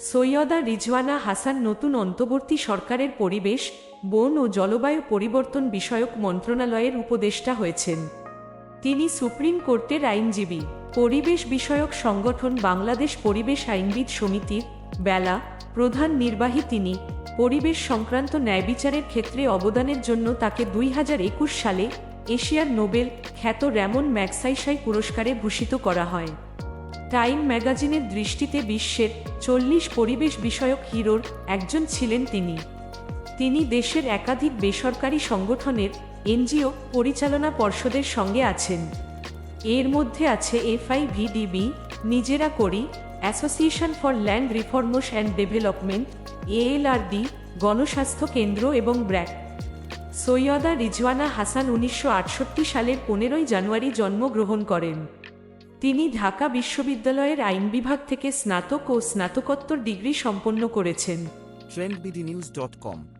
সৈয়দা রিজওয়ানা হাসান নতুন অন্তর্বর্তী সরকারের পরিবেশ, বন ও জলবায়ু পরিবর্তন বিষয়ক মন্ত্রণালয়ের উপদেষ্টা হয়েছেন। তিনি সুপ্রিম কোর্টের আইনজীবী। পরিবেশ বিষয়ক সংগঠন বাংলাদেশ পরিবেশ আইনবিদ সমিতির বেলা প্রধান নির্বাহী তিনি। পরিবেশ সংক্রান্ত ন্যায়বিচারের ক্ষেত্রে অবদানের জন্য তাকে 2021 সালে এশিয়ার নোবেল খ্যাত র্যামন ম্যাগসাইসাই পুরস্কারে ভূষিত করা হয়। টাইম ম্যাগাজিনের দৃষ্টিতে বিশ্বের 40 পরিবেশ বিষয়ক হিরোর একজন ছিলেন তিনি। তিনি দেশের একাধিক বেসরকারি সংগঠনের এনজিও পরিচালনা পর্ষদের সঙ্গে আছেন। এর মধ্যে আছে FIVDB, নিজেরা করি, association for land reforms and development, ALRD, গণস্বাস্থ্য কেন্দ্র এবং ব্র্যাক। সৈয়দা রিজওয়ানা হাসান 1968 সালের 15 জানুয়ারি জন্মগ্রহণ করেন। তিনি ঢাকা বিশ্ববিদ্যালয়ের আইন বিভাগ থেকে স্নাতক ও স্নাতকোত্তর ডিগ্রি সম্পন্ন করেছেন। trendbdnews.com